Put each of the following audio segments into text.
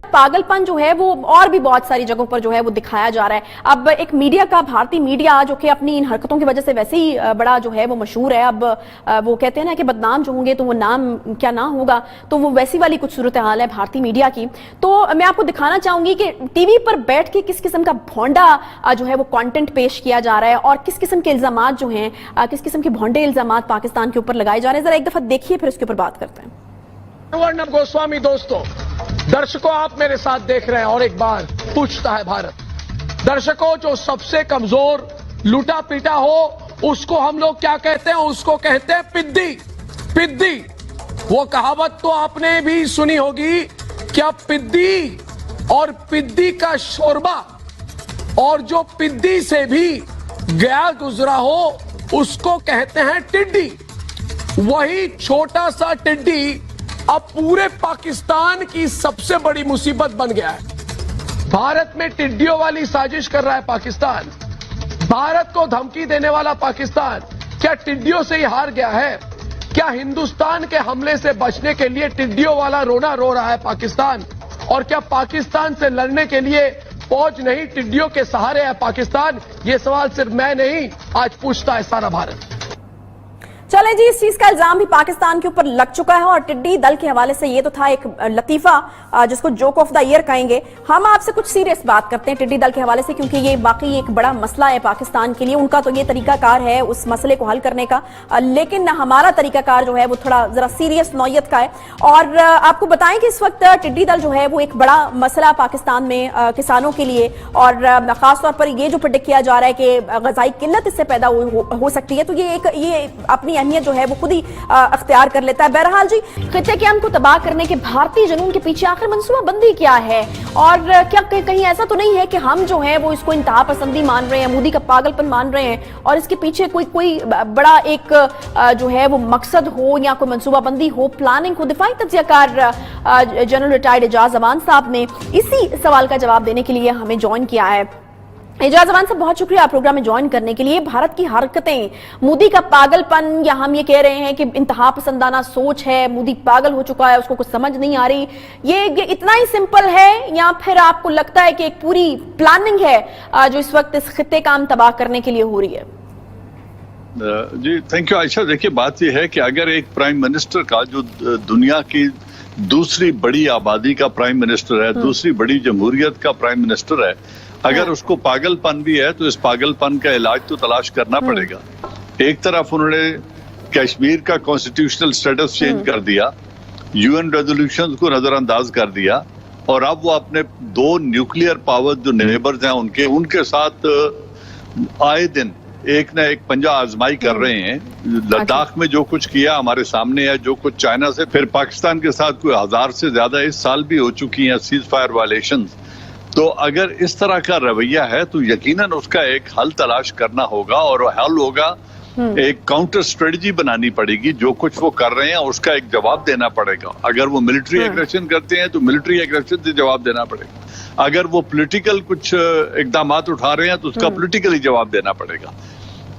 पागलपन जो है वो और भी बहुत सारी जगहों पर जो है वो दिखाया जा रहा है। अब एक मीडिया का, भारतीय मीडिया जो कि अपनी इन हरकतों की वजह से वैसे ही बड़ा जो है वो मशहूर है, अब वो कहते हैं ना कि बदनाम जो होंगे तो वो नाम क्या ना होगा, तो वो वैसी वाली कुछ सूरत हाल है भारतीय मीडिया की। तो मैं आपको दिखाना चाहूंगी कि टीवी पर बैठ के किस किस्म का भोंडा जो है वो कंटेंट पेश किया जा रहा है और किस किस्म के इल्जामात जो हैं, किस किस्म के भोंडे इल्जामात पाकिस्तान के ऊपर लगाए जा रहे हैं। जरा एक दफा देखिए, फिर उसके ऊपर बात करते हैं। अर्नब गोस्वामी दोस्तों, दर्शकों आप मेरे साथ देख रहे हैं और एक बार पूछता है भारत, दर्शकों जो सबसे कमजोर लूटा पीटा हो उसको हम लोग क्या कहते हैं? उसको कहते हैं पिद्दी। पिद्दी, वो कहावत तो आपने भी सुनी होगी, क्या पिद्दी और पिद्दी का शोरबा, और जो पिद्दी से भी गया गुजरा हो उसको कहते हैं टिड्डी। वही छोटा सा टिड्डी अब पूरे पाकिस्तान की सबसे बड़ी मुसीबत बन गया है। भारत में टिड्डियों वाली साजिश कर रहा है पाकिस्तान, भारत को धमकी देने वाला पाकिस्तान क्या टिड्डियों से ही हार गया है? क्या हिंदुस्तान के हमले से बचने के लिए टिड्डियों वाला रोना रो रहा है पाकिस्तान? और क्या पाकिस्तान से लड़ने के लिए फौज नहीं, टिड्डियों के सहारे है पाकिस्तान? ये सवाल सिर्फ मैं नहीं, आज पूछता है सारा भारत। चले जी, इस चीज का इल्जाम भी पाकिस्तान के ऊपर लग चुका है और टिड्डी दल के हवाले से ये तो था एक लतीफा जिसको जोक ऑफ द ईयर कहेंगे। हम आपसे कुछ सीरियस बात करते हैं टिड्डी दल के हवाले से, क्योंकि ये वाकई एक बड़ा मसला है पाकिस्तान के लिए। उनका तो ये तरीकाकार है उस मसले को हल करने का, लेकिन हमारा तरीकाकार जो है वो थोड़ा जरा सीरियस नौयत का है। और आपको बताएं कि इस वक्त टिड्डी दल जो है वो एक बड़ा मसला पाकिस्तान में किसानों के लिए, और खासतौर पर ये जो प्रेडिक्ट किया जा रहा है कि ग़ज़ाई किल्लत इससे पैदा हो सकती है, तो ये अपनी अहमियत जो है वो खुद ही अख्तियार कर लेता है। बहरहाल जी, खित्ते के अमन को तबाह करने के भारतीय जुनून के पीछे आखिर मंसूबा बंदी क्या है? और क्या कहीं ऐसा तो नहीं है कि हम जो है वो इसको इंतहा पसंदी मान रहे हैं, मोदी का पागलपन मान रहे हैं, और इसके पीछे कोई बड़ा एक जो है वो मकसद हो या कोई मंसूबा बंदी हो, प्लानिंग हो? दिफाई तज्ज़ियाकार जनरल रिटायर्ड एजाज अवान साहब ने इसी सवाल का जवाब देने के लिए हमें ज्वाइन किया है। एजाज अवान साहब, बहुत शुक्रिया प्रोग्राम में ज्वाइन करने के लिए। भारत की हरकतें, मोदी का पागलपन, या हम ये कह रहे हैं कि इंतहा पसंदाना सोच है, मोदी पागल हो चुका है, उसको कुछ समझ नहीं आ रही, ये इतना ही सिंपल है, या फिर आपको लगता है कि एक पूरी प्लानिंग है जो इस वक्त इस खित्ते काम तबाह करने के लिए हो रही है? जी थैंक यू आयशा। देखिए, बात यह है कि अगर एक प्राइम मिनिस्टर का, जो दुनिया की दूसरी बड़ी आबादी का प्राइम मिनिस्टर है, दूसरी बड़ी जमहूरियत का प्राइम मिनिस्टर है, अगर उसको पागलपन भी है तो इस पागलपन का इलाज तो तलाश करना पड़ेगा। एक तरफ उन्होंने कश्मीर का कॉन्स्टिट्यूशनल स्टेटस चेंज कर दिया, यूएन रेजोल्यूशंस को नजरअंदाज कर दिया, और अब वो अपने दो न्यूक्लियर पावर जो नेबर्स हैं उनके साथ आए दिन एक ना एक पंजा आजमाई कर रहे हैं। लद्दाख में जो कुछ किया हमारे सामने है, जो कुछ चाइना से, फिर पाकिस्तान के साथ कोई 1000 से ज्यादा इस साल भी हो चुकी हैं सीज फायर वायलेशंस। तो अगर इस तरह का रवैया है तो यकीनन उसका एक हल तलाश करना होगा, और हल होगा एक काउंटर स्ट्रेटजी बनानी पड़ेगी। जो कुछ वो कर रहे हैं उसका एक जवाब देना पड़ेगा। अगर वो मिलिट्री एग्रेशन करते हैं तो मिलिट्री एग्रेशन से जवाब देना पड़ेगा। अगर वो पॉलिटिकल कुछ इकदामात उठा रहे हैं तो उसका पॉलिटिकली जवाब देना पड़ेगा।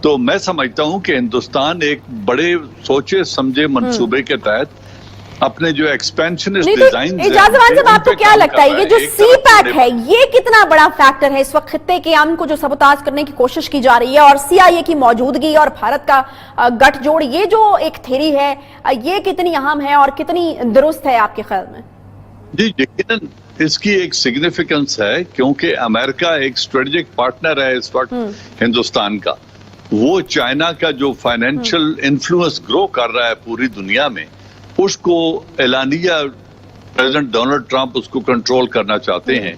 तो मैं समझता हूं कि हिंदुस्तान एक बड़े सोचे समझे मंसूबे के तहत अपने जो एक्सपेंशनिस्ट डिजाइन, एजाज अवान साहब, आपको क्या लगता है ये जो सीपैक है ये कितना बड़ा फैक्टर है इस वक्त खित्ते के अमन को जो सबोताज करने की कोशिश की जा रही है, और सीआईए की मौजूदगी और भारत का गठजोड़, ये जो एक थ्योरी है ये कितनी अहम है और कितनी दुरुस्त है आपके ख्याल में? जी यकीनन इसकी एक सिग्निफिकेंस है, क्योंकि अमेरिका एक स्ट्रेटेजिक पार्टनर है इस वक्त हिंदुस्तान का। वो चाइना का जो फाइनेंशियल इन्फ्लुएंस ग्रो कर रहा है पूरी दुनिया में, उसको एलानिया प्रेसिडेंट डोनाल्ड ट्रंप उसको कंट्रोल करना चाहते हैं,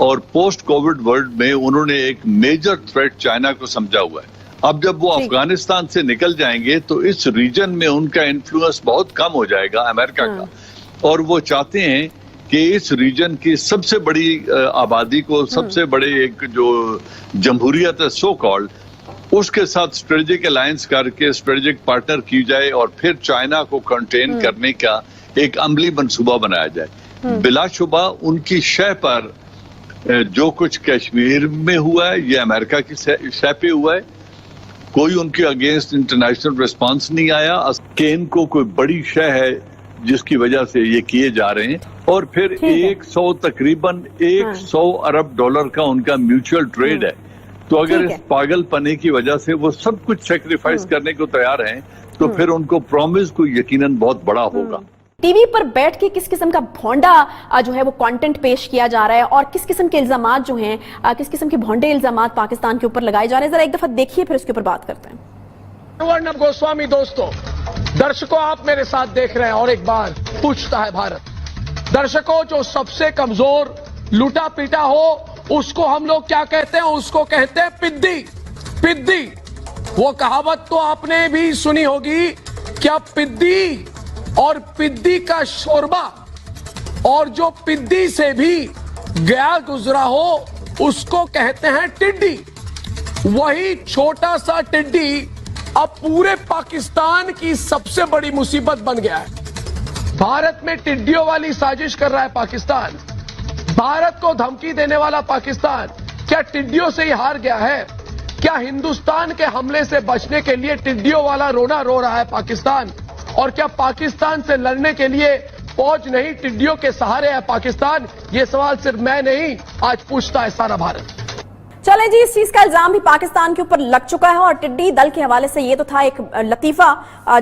और पोस्ट कोविड वर्ल्ड में उन्होंने एक मेजर थ्रेट चाइना को समझा हुआ है। अब जब वो अफगानिस्तान से निकल जाएंगे तो इस रीजन में उनका इन्फ्लुएंस बहुत कम हो जाएगा अमेरिका का, और वो चाहते हैं कि इस रीजन की सबसे बड़ी आबादी को, सबसे बड़े एक जो जमहूरियत है सो कॉल्ड, उसके साथ स्ट्रेटेजिक अलायंस करके स्ट्रेटेजिक पार्टनर की जाए, और फिर चाइना को कंटेन करने का एक अमली मंसूबा बनाया जाए। बिलाशुबा उनकी शह पर जो कुछ कश्मीर में हुआ है ये अमेरिका की शह पे हुआ है, कोई उनके अगेंस्ट इंटरनेशनल रिस्पांस नहीं आया। कि इनको कोई बड़ी शह है جس کی وجہ سے یہ کیے جا رہے ہیں، اور پھر 100 تقریباً 100 ارب ڈالر کا ان کا میوچل ٹریڈ ہے. تو اگر اس پاگل پنے کی وجہ سے وہ سب کچھ سیکریفائس کرنے کو تیار ہیں تو پھر ان کو پرومس کو یقیناً بہت بڑا ہوگا. ٹی وی پر بیٹھ کے کس قسم کا بھونڈا جو ہے وہ کانٹینٹ پیش کیا جا رہا ہے اور کس قسم کے الزامات جو ہیں، کس قسم کے بھونڈے الزامات پاکستان کے اوپر لگائے جا رہے ہیں، ذرا ایک دفعہ دیکھیے پھر اس کے اوپر بات کرتے ہیں. ارنب گوسوامی دوستو، درشکوں آپ میرے ساتھ دیکھ رہے ہیں اور ایک بار پوچھتا ہے بھارت، درشکوں جو سب سے کمزور لوٹا پیٹا ہو اس کو ہم لوگ کیا کہتے ہیں؟ اس کو کہتے ہیں پدی. پدی، وہ کہاوت تو آپ نے بھی سنی ہوگی، کیا پدی اور پدی کا شوربہ، اور جو پدی سے بھی گیا گزرا ہو اس کو کہتے ہیں ٹڈی. وہی چھوٹا سا ٹڈی اب پورے پاکستان کی سب سے بڑی مصیبت بن گیا ہے. بھارت میں ٹڈیوں والی سازش کر رہا ہے پاکستان، بھارت کو دھمکی دینے والا پاکستان. کیا ٹڈیوں سے ہی ہار گیا ہے؟ کیا ہندوستان کے حملے سے بچنے کے لیے ٹڈیوں والا رونا رو رہا ہے پاکستان؟ اور کیا پاکستان سے لڑنے کے لیے فوج نہیں، ٹڈیوں کے سہارے ہے پاکستان؟ یہ سوال صرف میں نہیں، آج پوچھتا ہے سارا بھارت. چلیں جی، اس چیز کا الزام بھی پاکستان کے اوپر لگ چکا ہے اور ٹڈی دل کے حوالے سے یہ تو تھا ایک لطیفہ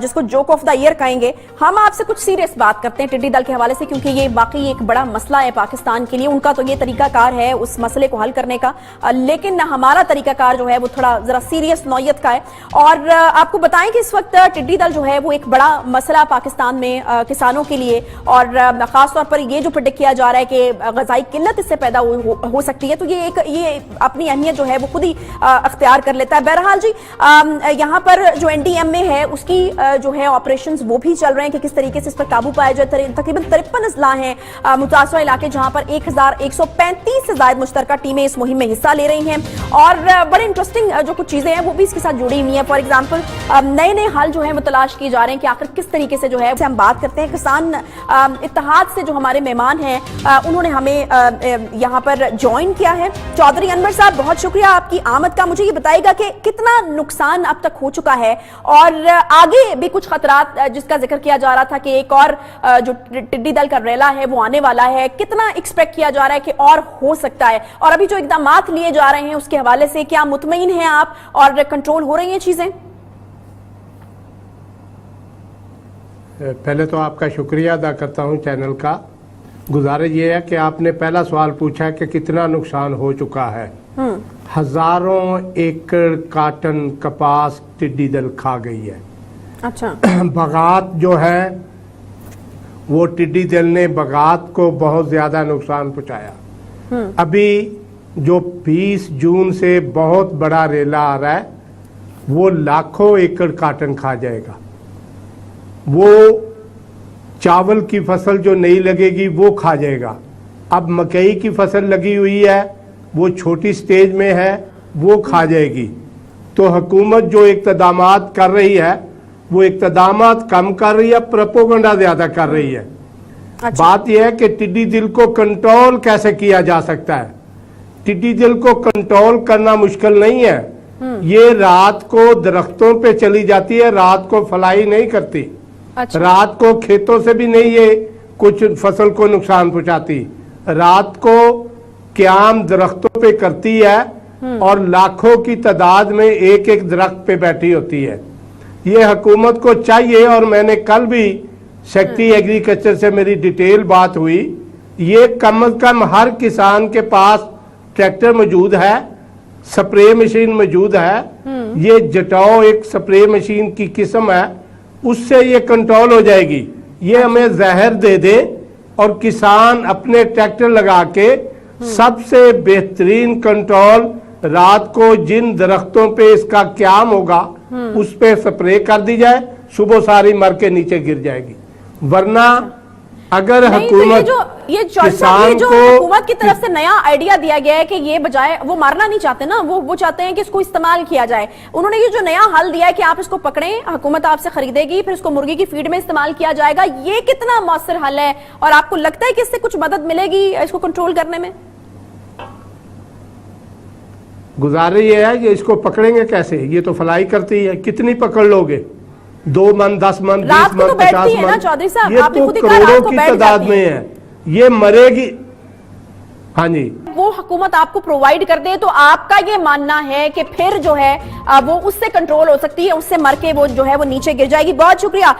جس کو جوک آف دا ایئر کہیں گے. ہم آپ سے کچھ سیریس بات کرتے ہیں ٹڈی دل کے حوالے سے، کیونکہ یہ واقعی ایک بڑا مسئلہ ہے پاکستان کے لیے. ان کا تو یہ طریقہ کار ہے اس مسئلے کو حل کرنے کا، لیکن ہمارا طریقہ کار جو ہے وہ تھوڑا ذرا سیریس نوعیت کا ہے. اور آپ کو بتائیں کہ اس وقت ٹڈی دل جو ہے وہ ایک بڑا مسئلہ پاکستان میں کسانوں کے لیے، اور خاص طور پر یہ جو پریڈکٹ کیا جا رہا ہے کہ غذائی قلت اس سے پیدا ہو سکتی ہے، تو یہ اپنی اہمیت جو ہے وہ خود ہی اختیار کر لیتا ہے. بہرحال جی، یہاں پر جو این ڈی ایم اے ہے اس کی جو ہے آپریشنز وہ بھی چل رہے ہیں کہ کس طریقے سے اس پر قابو پایا جائے. تقریباً 53 اضلاع ہیں متاثرہ علاقے جہاں پر 1135 سے زائد مشترکہ ٹیمیں اس مہم میں حصہ لے رہی ہیں، اور بڑے انٹرسٹنگ جو کچھ چیزیں ہیں وہ بھی اس کے ساتھ جڑی ہوئی ہیں. فار ایگزامپل نئے حل جو ہیں وہ تلاش کیے جا رہے ہیں کہ آخر کس طریقے سے جو ہے ہم بات کرتے ہیں. کسان اتحاد سے جو ہمارے مہمان ہیں انہوں نے ہمیں یہاں پر جوائن کیا ہے. چودھری انور صاحب، بہت شکریہ آپ کی آمد کا. مجھے یہ بتائے گا کہ کتنا نقصان اب تک ہو چکا ہے، اور آگے بھی کچھ خطرات جس کا ذکر کیا جا رہا تھا کہ ایک اور جو ٹڈی دل کا ریلا ہے وہ آنے والا ہے، کتنا ایکسپیکٹ کیا جا رہا ہے کہ اور ہو سکتا ہے؟ اور ابھی جو اقدامات لیے جا رہے ہیں اس کے حوالے سے کیا مطمئن ہیں آپ اور کنٹرول ہو رہی ہیں چیزیں؟ پہلے تو آپ کا شکریہ ادا کرتا ہوں چینل کا. گزارش یہ ہے کہ آپ نے پہلا سوال پوچھا کہ کتنا نقصان ہو چکا ہے. ہزاروں ایکڑ کاٹن کپاس ٹڈی دل کھا گئی ہے. اچھا، باغات جو ہے وہ ٹڈی دل نے باغات کو بہت زیادہ نقصان پہنچایا. ابھی جو 20 جون سے بہت بڑا ریلا آ رہا ہے وہ لاکھوں ایکڑ کاٹن کھا جائے گا. وہ چاول کی فصل جو نہیں لگے گی وہ کھا جائے گا. اب مکئی کی فصل لگی ہوئی ہے وہ چھوٹی سٹیج میں ہے، وہ کھا جائے گی. تو حکومت جو اقتدامات کر رہی ہے وہ اقتدامات کم کر رہی ہے، پروپیگنڈا زیادہ کر رہی ہے. بات یہ ہے کہ ٹڈی دل کو کنٹرول کیسے کیا جا سکتا ہے. ٹڈی دل کو کنٹرول کرنا مشکل نہیں ہے. یہ رات کو درختوں پہ چلی جاتی ہے، رات کو فلائی نہیں کرتی. رات کو کھیتوں سے بھی نہیں یہ کچھ فصل کو نقصان پہنچاتی. رات کو قیام درختوں پہ کرتی ہے اور لاکھوں کی تعداد میں ایک ایک درخت پہ بیٹھی ہوتی ہے. یہ حکومت کو چاہیے، اور میں نے کل بھی سیکٹری ایگریکلچر سے میری ڈیٹیل بات ہوئی، یہ کم از کم ہر کسان کے پاس ٹریکٹر موجود ہے، سپرے مشین موجود ہے. یہ جٹاؤ ایک سپرے مشین کی قسم ہے، اس سے یہ کنٹرول ہو جائے گی. یہ ہمیں زہر دے دے اور کسان اپنے ٹریکٹر لگا کے سب سے بہترین کنٹرول رات کو جن درختوں پہ اس کا قیام ہوگا اس پہ سپرے کر دی جائے، صبح ساری مر کے نیچے گر جائے گی. ورنہ اگر حکومت جو حکومت کی طرف سے نیا آئیڈیا دیا گیا ہے کہ یہ بجائے وہ مارنا نہیں چاہتے نا، وہ چاہتے ہیں کہ اس کو استعمال کیا جائے. انہوں نے یہ جو نیا حل دیا ہے کہ آپ اس کو پکڑیں، حکومت آپ سے خریدے گی، پھر اس کو مرغی کی فیڈ میں استعمال کیا جائے گا. یہ کتنا مؤثر حل ہے اور آپ کو لگتا ہے کہ اس سے کچھ مدد ملے گی اس کو کنٹرول کرنے میں؟ گزارش یہ ہے کہ اس کو پکڑیں گے کیسے؟ یہ تو فلائی کرتی ہے، کتنی پکڑ لو گے؟ 2 मन, 10 मन, 20 रात को तो मन, बैठती 50 है ना मन, चौधरी साहब, ये आपने तो खुद ही कहा रात करोड़ों को की बैठ तादाद जाती में है। है, ये मरेगी। हाँ जी, वो हुकूमत आपको प्रोवाइड कर दे तो आपका ये मानना है कि फिर जो है वो उससे कंट्रोल हो सकती है, उससे मर के वो जो है वो नीचे गिर जाएगी। बहुत शुक्रिया।